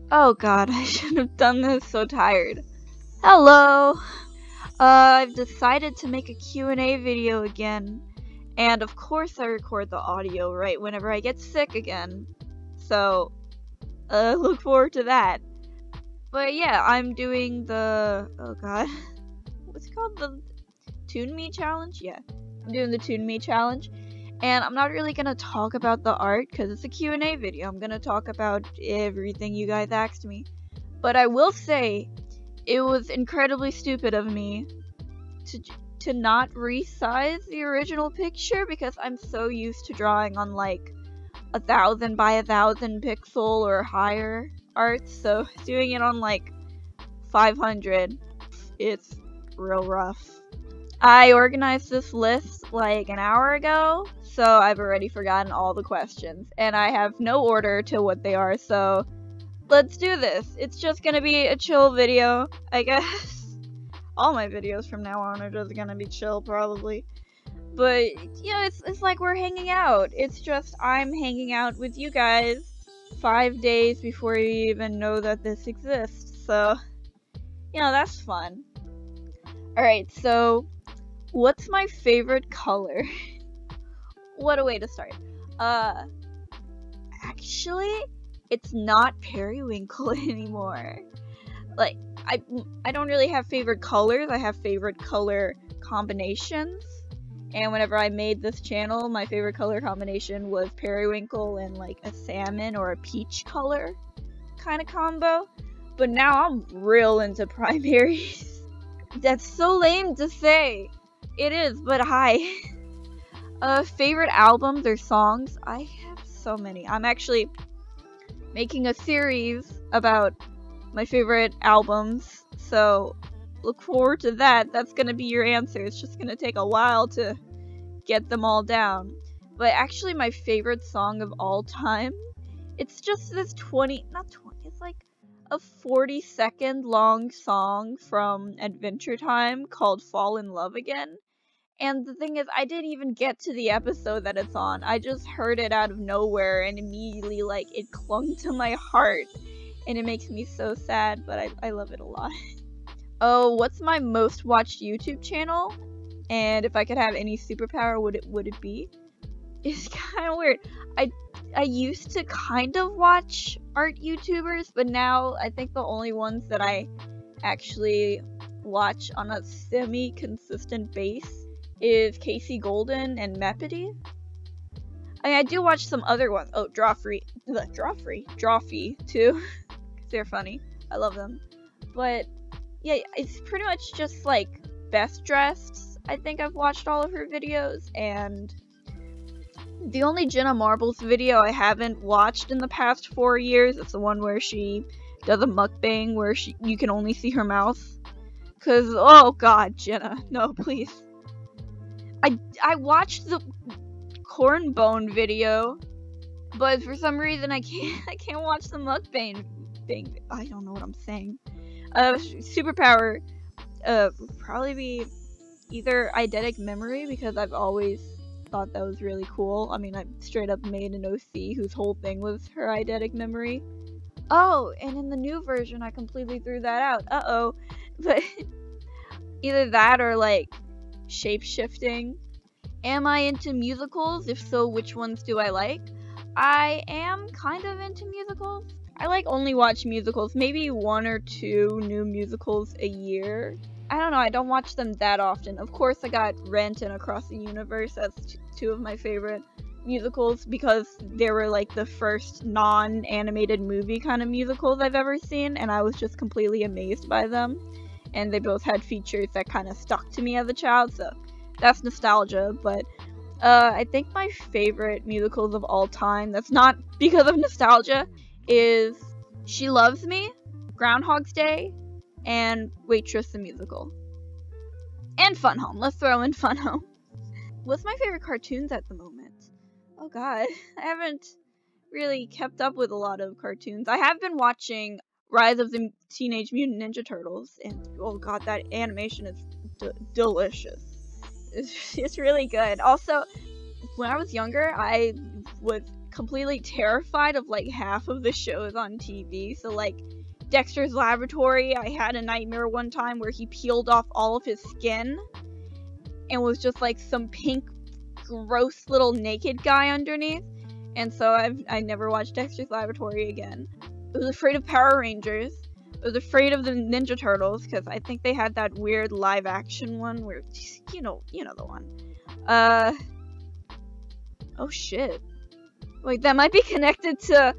Oh god, I shouldn't have done this, so tired. Hello! I've decided to make a Q&A video again. And of course I record the audio right whenever I get sick again. So, look forward to that. But yeah, I'm doing the, oh god, what's it called? The Toon Me challenge? Yeah, I'm doing the Toon Me challenge. And I'm not really gonna talk about the art because it's a Q&A video. I'm gonna talk about everything you guys asked me. But I will say, it was incredibly stupid of me to not resize the original picture because I'm so used to drawing on like 1,000 by 1,000 pixel or higher art. So doing it on like 500, it's real rough. I organized this list like an hour ago, so I've already forgotten all the questions, and I have no order to what they are, so let's do this. It's just gonna be a chill video, I guess. All my videos from now on are just gonna be chill, probably. But, you know, it's like we're hanging out. It's just I'm hanging out with you guys 5 days before you even know that this exists, so, you know, that's fun. Alright, so what's my favorite color? What a way to start. Actually, it's not periwinkle anymore. Like, I don't really have favorite colors, I have favorite color combinations. And whenever I made this channel, my favorite color combination was periwinkle and like a salmon or a peach color kind of combo. But now I'm real into primaries. That's so lame to say. It is, but hi. Favorite albums or songs? I have so many. I'm actually making a series about my favorite albums, so look forward to that. That's gonna be your answer. It's just gonna take a while to get them all down. But actually my favorite song of all time, it's just this it's like a 40-second long song from Adventure Time called Fall in Love Again. And the thing is, I didn't even get to the episode that it's on. I just heard it out of nowhere and immediately, like, it clung to my heart. And it makes me so sad, but I love it a lot. Oh, what's my most watched YouTube channel? And if I could have any superpower, would it be? It's kind of weird. I used to kind of watch art YouTubers, but now I think the only ones that I actually watch on a semi-consistent base is Casey Golden and Mepity. I mean, I do watch some other ones. Oh, Drawfree too. They're funny. I love them. But yeah, it's pretty much just like Best Dressed. I think I've watched all of her videos, and the only Jenna Marbles video I haven't watched in the past 4 years is the one where she does a mukbang where you can only see her mouth. Cause, oh god, Jenna, no, please. I watched the corn bone video, but for some reason I can't watch the mukbang thing. I don't know what I'm saying. Superpower would probably be either eidetic memory, because I've always thought that was really cool. I mean, I straight up made an OC whose whole thing was her eidetic memory. Oh, and in the new version I completely threw that out. Uh-oh. But either that or like shape-shifting. Am I into musicals? If so, which ones do I like? I am kind of into musicals. I like only watch musicals, maybe 1 or 2 new musicals a year. I don't know, I don't watch them that often. Of course, I got Rent and Across the Universe. That's 2 of my favorite musicals because they were like the first non-animated movie kind of musicals I've ever seen, and I was just completely amazed by them. And they both had features that kind of stuck to me as a child, so that's nostalgia. But I think my favorite musicals of all time, that's not because of nostalgia, is She Loves Me, Groundhog's Day, and Waitress the Musical. And Fun Home. Let's throw in Fun Home. What's my favorite cartoons at the moment? Oh god, I haven't really kept up with a lot of cartoons. I have been watching Rise of the Teenage Mutant Ninja Turtles, and oh god, that animation is delicious. It's really good. Also, when I was younger, I was completely terrified of like half of the shows on TV. So like Dexter's Laboratory, I had a nightmare one time where he peeled off all of his skin and was just like some pink, gross little naked guy underneath. And so I never watched Dexter's Laboratory again. I was afraid of Power Rangers. I was afraid of the Ninja Turtles because I think they had that weird live action one where, you know the one. Oh shit. Wait, that might be connected to,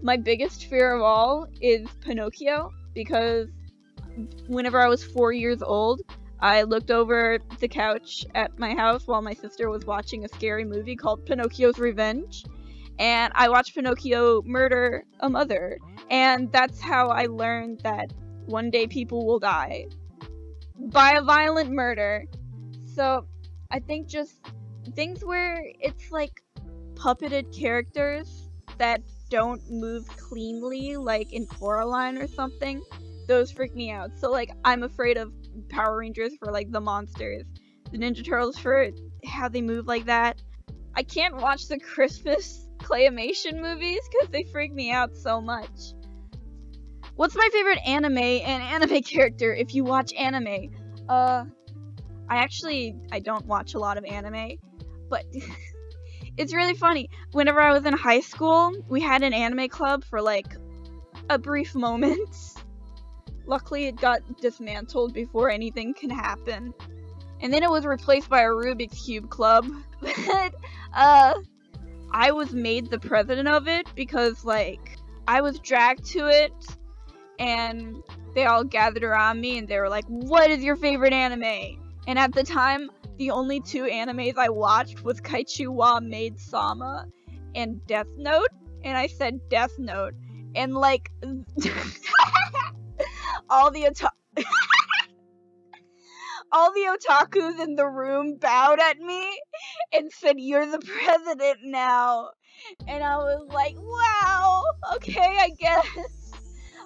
my biggest fear of all is Pinocchio, because whenever I was 4 years old, I looked over the couch at my house while my sister was watching a scary movie called Pinocchio's Revenge, and I watched Pinocchio murder a mother, and that's how I learned that one day people will die by a violent murder. So I think just things where it's like puppeted characters that don't move cleanly, like in Coraline or something, those freak me out. So like I'm afraid of Power Rangers for like the monsters, the Ninja Turtles for how they move like that. I can't watch the Christmas claymation movies because they freak me out so much. What's my favorite anime and anime character if you watch anime? I don't watch a lot of anime, but it's really funny. Whenever I was in high school, we had an anime club for like a brief moment. Luckily, it got dismantled before anything can happen. And then it was replaced by a Rubik's Cube club. But, I was made the president of it because, like, I was dragged to it, and they all gathered around me, and they were like, what is your favorite anime? And at the time, the only two animes I watched was Kaichu wa Maid Sama and Death Note, and I said Death Note, and, like, all the otakus in the room bowed at me and said, you're the president now. And I was like, wow, okay, I guess.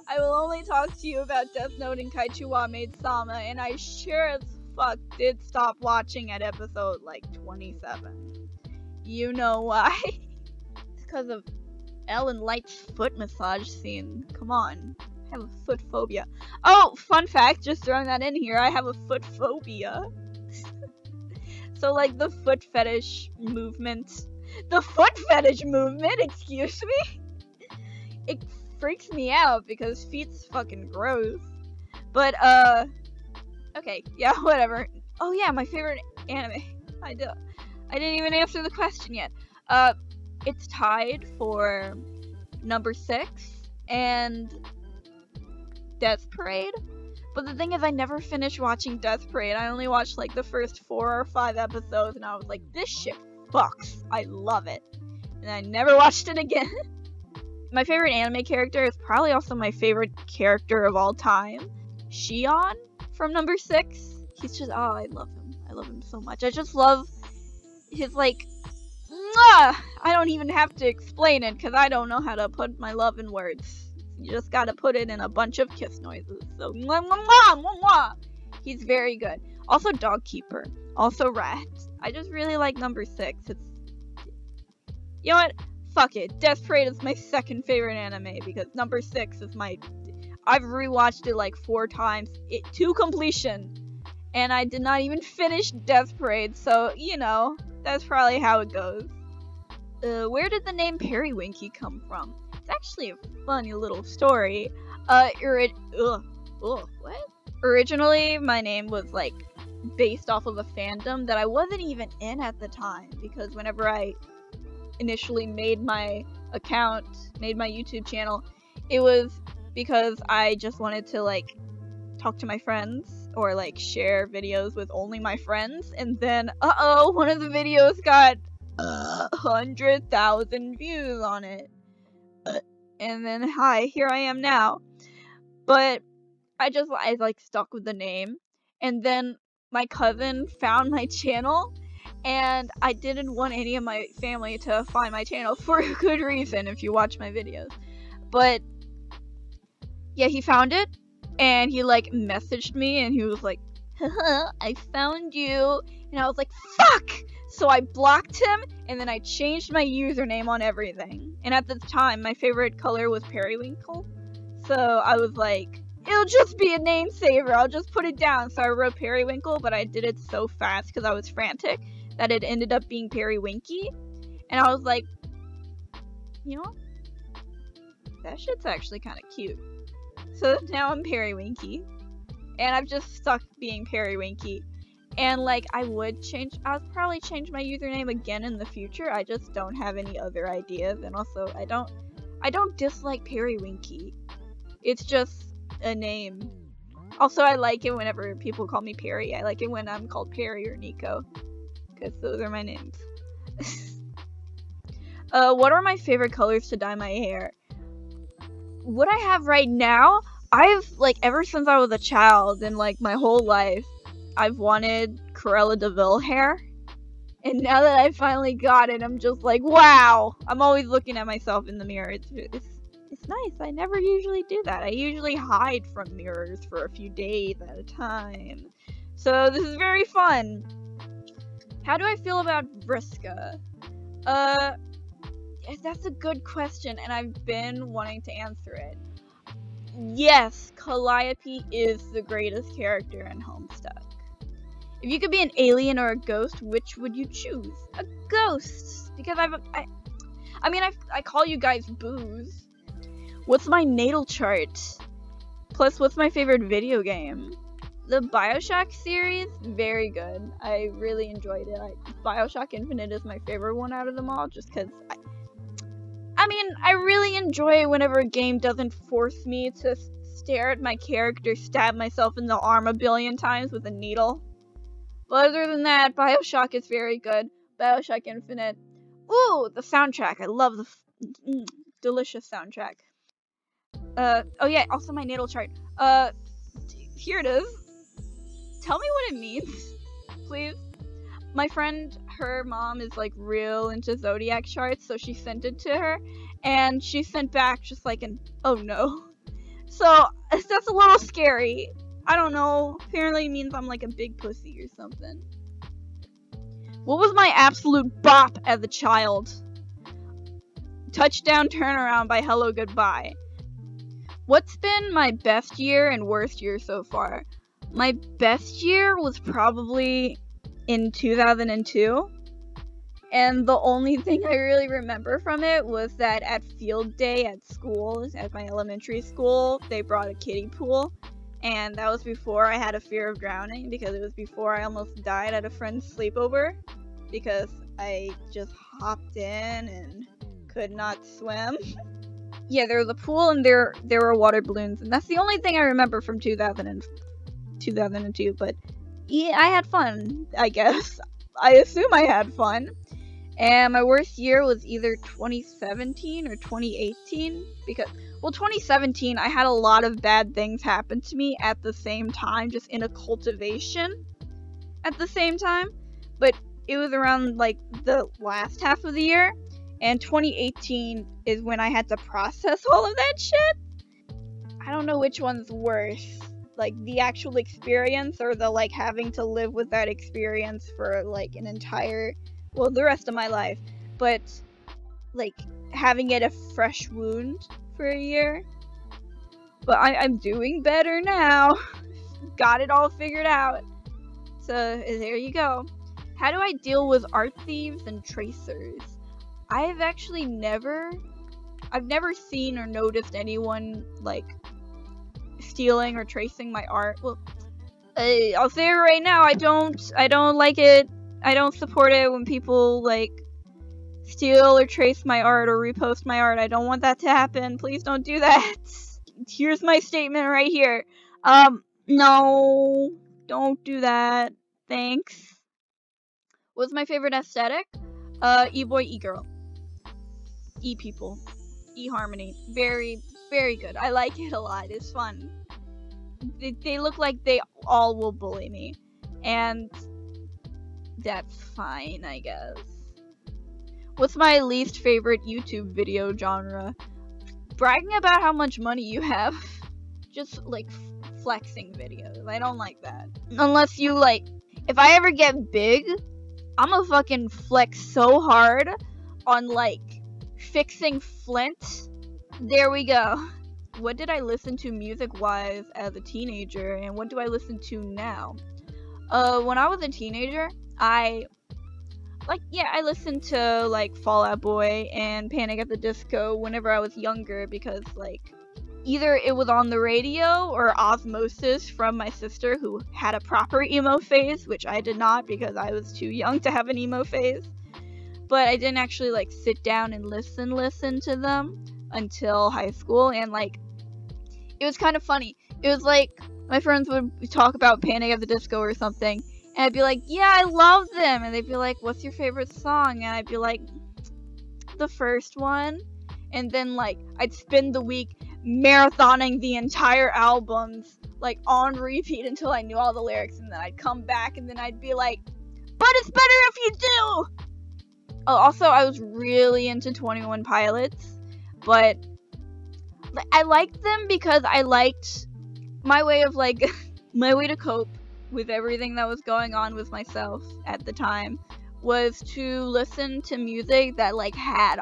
I will only talk to you about Death Note and Kaichu wa Maid Sama, and I sure as fuck did stop watching at episode, like, 27. You know why? It's because of Ellen Light's foot massage scene. Come on. I have a foot phobia. Oh, fun fact, just throwing that in here, I have a foot phobia. So, like, the foot fetish movement, excuse me? It freaks me out because feet's fucking gross. But, okay, yeah, whatever. Oh yeah, my favorite anime. I didn't even answer the question yet. It's tied for number 6, and Death Parade. But the thing is, I never finished watching Death Parade. I only watched like the first 4 or 5 episodes, and I was like, this shit fucks. I love it. And I never watched it again. My favorite anime character is probably also my favorite character of all time, Shion from number 6. He's just, oh, I love him. I love him so much. I just love his, like, mwah! I don't even have to explain it, because I don't know how to put my love in words. You just gotta put it in a bunch of kiss noises. So, mwah, mwah, mwah, mwah, mwah. He's very good. Also Dog Keeper. Also Rat. I just really like number 6. It's, you know what? Fuck it. Death Parade is my second favorite anime, because number 6 is my... I've rewatched it like 4 times to completion. And I did not even finish Death Parade, so, you know, that's probably how it goes. Where did the name Winky come from? It's actually a funny little story. What? Originally, my name was, like, based off of a fandom that I wasn't even in at the time, because whenever I initially made my account, made my YouTube channel, it was because I just wanted to, like, talk to my friends, or, like, share videos with only my friends, and then, one of the videos got 100,000 views on it. And then, hi, here I am now. But I like stuck with the name. And then my cousin found my channel, and I didn't want any of my family to find my channel for a good reason if you watch my videos. But yeah, he found it, and he like messaged me, and he was like, haha, I found you. And I was like, fuck! So I blocked him, and then I changed my username on everything. And at the time, my favorite color was periwinkle. So I was like, it'll just be a name saver, I'll just put it down. So I wrote periwinkle, but I did it so fast because I was frantic that it ended up being Winky. And I was like, you know, that shit's actually kind of cute. So now I'm Winky. And I've just stuck being Winky. And like, I'll probably change my username again in the future. I just don't have any other ideas. And also, I don't dislike Winky. It's just a name. Also, I like it whenever people call me Perry. I like it when I'm called Perry or Nico, because those are my names. What are my favorite colors to dye my hair? What I have right now, I've, like, ever since I was a child and, like, my whole life, I've wanted Cruella de Vil hair. And now that I finally got it, I'm just like, wow! I'm always looking at myself in the mirror. It's nice. I never usually do that. I usually hide from mirrors for a few days at a time. So this is very fun. How do I feel about Vriska? That's a good question, and I've been wanting to answer it. Yes, Calliope is the greatest character in Homestuck. If you could be an alien or a ghost, which would you choose? A ghost! Because I call you guys Booze. What's my natal chart? Plus, what's my favorite video game? The Bioshock series, very good. I really enjoyed it. Bioshock Infinite is my favorite one out of them all, just because I really enjoy it whenever a game doesn't force me to stare at my character stab myself in the arm a billion times with a needle. But other than that, Bioshock is very good. Bioshock Infinite. Ooh, the soundtrack. I love the delicious soundtrack. Oh yeah, also my natal chart. Here it is. Tell me what it means, please. My friend, her mom is like real into zodiac charts, so she sent it to her, and she sent back just like an oh no. So that's a little scary. I don't know. Apparently it means I'm like a big pussy or something. What was my absolute bop as a child? Touchdown Turnaround by Hello Goodbye. What's been my best year and worst year so far? My best year was probably in 2002. And the only thing I really remember from it was that at field day at school, at my elementary school, they brought a kiddie pool. And that was before I had a fear of drowning, because it was before I almost died at a friend's sleepover. Because I just hopped in and could not swim. Yeah, there was a pool and there were water balloons, and that's the only thing I remember from 2002, but yeah, I had fun, I guess. I assume I had fun. And my worst year was either 2017 or 2018, because, well, 2017, I had a lot of bad things happen to me at the same time, just in a cultivation at the same time, but it was around, like, the last half of the year. And 2018 is when I had to process all of that shit. I don't know which one's worse. Like, the actual experience or the, like, having to live with that experience for, like, the rest of my life. But, like, having it a fresh wound for a year. But I'm doing better now. Got it all figured out. So, there you go. How do I deal with Art Thieves and Tracers? I've never seen or noticed anyone, like, stealing or tracing my art. Well, I'll say it right now, I don't like it. I don't support it when people, like, steal or trace my art or repost my art. I don't want that to happen. Please don't do that. Here's my statement right here. No, don't do that. Thanks. What's my favorite aesthetic? E-boy, e-girl. E-people. E-harmony. Very, very good. I like it a lot. It's fun. They look like they all will bully me. And that's fine, I guess. What's my least favorite YouTube video genre? Bragging about how much money you have. Just, like, flexing videos. I don't like that. Unless you, like, if I ever get big, I'm gonna fucking flex so hard on, like, fixing Flint. There we go. What did I listen to music-wise as a teenager, and what do I listen to now? When I was a teenager, I listened to, like, Fall Out Boy and Panic at the Disco whenever I was younger, because, like, either it was on the radio or osmosis from my sister, who had a proper emo phase, which I did not because I was too young to have an emo phase. But I didn't actually, like, sit down and listen to them until high school, and, like, it was kind of funny. It was like my friends would talk about Panic at the Disco or something, and I'd be like, yeah, I love them, and they'd be like, what's your favorite song? And I'd be like, the first one. And then, like, I'd spend the week marathoning the entire albums, like, on repeat until I knew all the lyrics, and then I'd come back, and then I'd be like, but it's better if you do! Oh, also, I was really into 21 Pilots, but I liked them because I liked my way of, like, my way to cope with everything that was going on with myself at the time was to listen to music that, like, had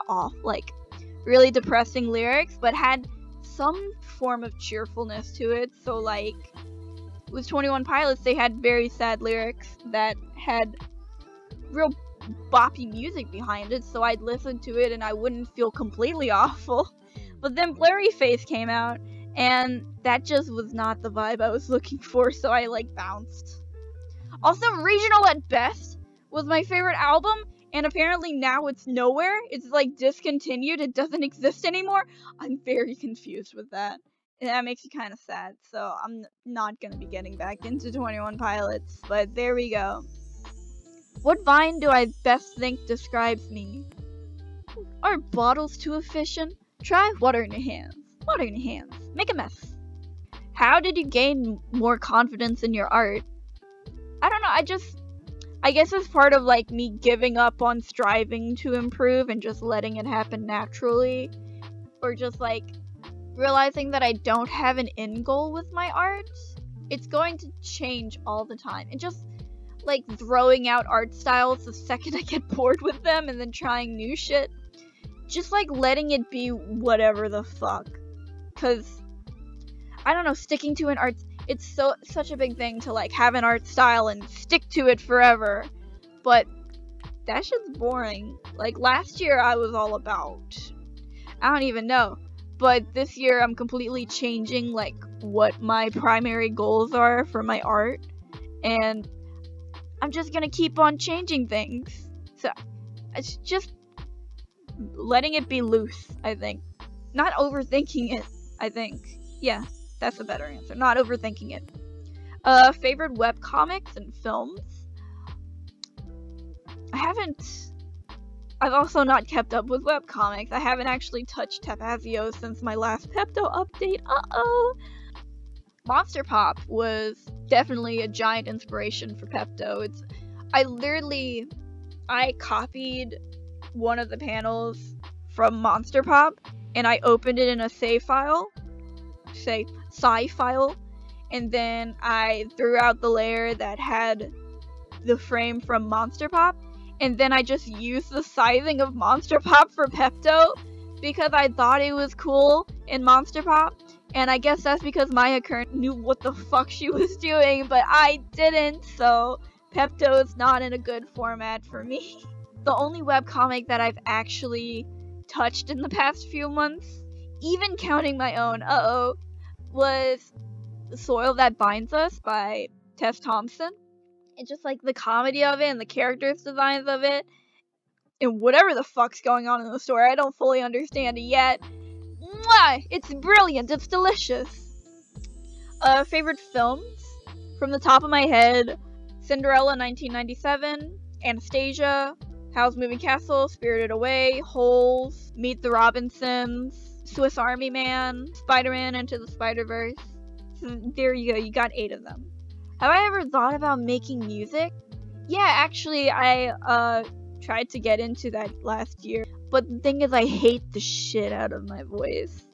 really depressing lyrics, but had some form of cheerfulness to it. So, like, with 21 Pilots, they had very sad lyrics that had real boppy music behind it, so I'd listen to it and I wouldn't feel completely awful. But then Blurry Face came out, and that just was not the vibe I was looking for, so I, like, bounced. Also, Regional at Best was my favorite album, and apparently now it's nowhere. It's, like, discontinued. It doesn't exist anymore. I'm very confused with that. And that makes me kind of sad, so I'm not gonna be getting back into 21 Pilots, but there we go. What vine do I best think describes me? Are bottles too efficient? Try water in your hands. Water in your hands. Make a mess. How did you gain more confidence in your art? I don't know, I guess it's part of, like, me giving up on striving to improve and just letting it happen naturally. Or just, like, realizing that I don't have an end goal with my art. It's going to change all the time. And just, like, throwing out art styles the second I get bored with them and then trying new shit. Just, like, letting it be whatever the fuck. Because, I don't know, sticking to an art, it's such a big thing to, like, have an art style and stick to it forever. But that shit's boring. Like, last year I was all about, I don't even know. But this year I'm completely changing, like, what my primary goals are for my art. And I'm just gonna keep on changing things. So, it's just letting it be loose, I think. Not overthinking it, I think. Yeah, that's a better answer. Not overthinking it. Favorite webcomics and films? I've also not kept up with webcomics. I haven't actually touched Tapazio since my last Pepto update. Uh-oh! Monster Pop was definitely a giant inspiration for Pepto. I copied one of the panels from Monster Pop, and I opened it in a sci file, and then I threw out the layer that had the frame from Monster Pop, and then I just used the sizing of Monster Pop for Pepto, because I thought it was cool in Monster Pop, and I guess that's because Maya Kern knew what the fuck she was doing, but I didn't, so Pepto is not in a good format for me. The only webcomic that I've actually touched in the past few months, even counting my own, was The Soil That Binds Us by Tess Thompson. It's just, like, the comedy of it and the characters' designs of it, and whatever the fuck's going on in the story, I don't fully understand it yet. Mwah! It's brilliant, it's delicious. Favorite films? From the top of my head, Cinderella 1997, Anastasia, Howl's Moving Castle, Spirited Away, Holes, Meet the Robinsons, Swiss Army Man, Spider-Man Into the Spider-Verse. So there you go, you got 8 of them. Have I ever thought about making music? Yeah, actually, I tried to get into that last year. But the thing is, I hate the shit out of my voice.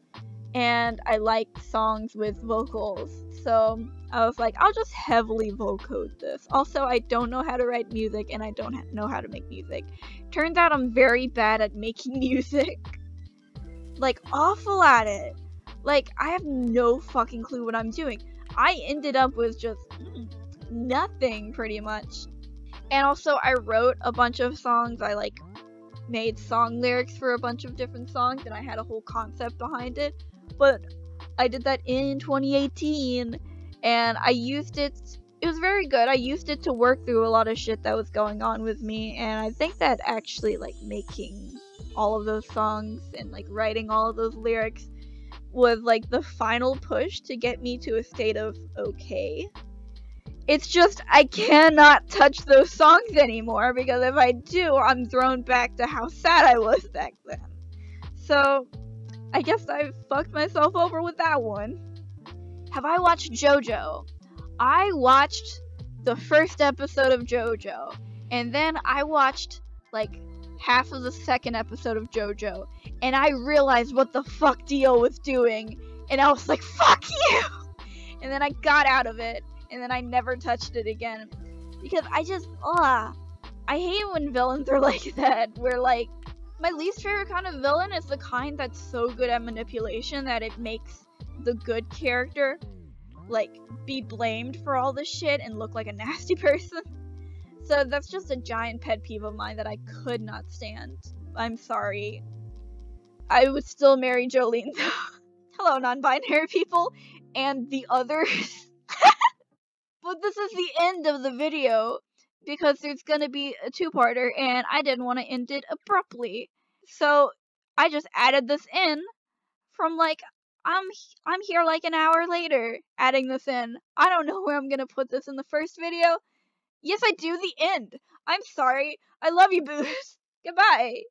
and I like songs with vocals, so I was like, I'll just heavily vocode this. Also, I don't know how to write music, and I don't know how to make music. Turns out I'm very bad at making music. Like, awful at it. Like, I have no fucking clue what I'm doing. I ended up with just nothing, pretty much. And also, I wrote a bunch of songs. I, like, made song lyrics for a bunch of different songs, and I had a whole concept behind it. But I did that in 2018, and I used it. It was very good. I used it to work through a lot of shit that was going on with me, and I think that actually, like, making all of those songs and, like, writing all of those lyrics was, like, the final push to get me to a state of okay. It's just, I cannot touch those songs anymore, because if I do, I'm thrown back to how sad I was back then. So, I guess I fucked myself over with that one. Have I watched JoJo? I watched the first episode of JoJo, and then I watched, like, half of the second episode of JoJo, and I realized what the fuck Dio was doing, and I was like, fuck you! And then I got out of it, and then I never touched it again, because I just, I hate when villains are like that, where, like, my least favorite kind of villain is the kind that's so good at manipulation that it makes the good character, like, be blamed for all this shit and look like a nasty person. So that's just a giant pet peeve of mine that I could not stand. I'm sorry. I would still marry Jolene, though. Hello, non-binary people, and the others. But this is the end of the video, because there's gonna be a two-parter, and I didn't want to end it abruptly. So I just added this in from, like, I'm here like an hour later adding this in. I don't know where I'm gonna put this in the first video. Yes, I do, the end. I'm sorry. I love you, Booze. Goodbye.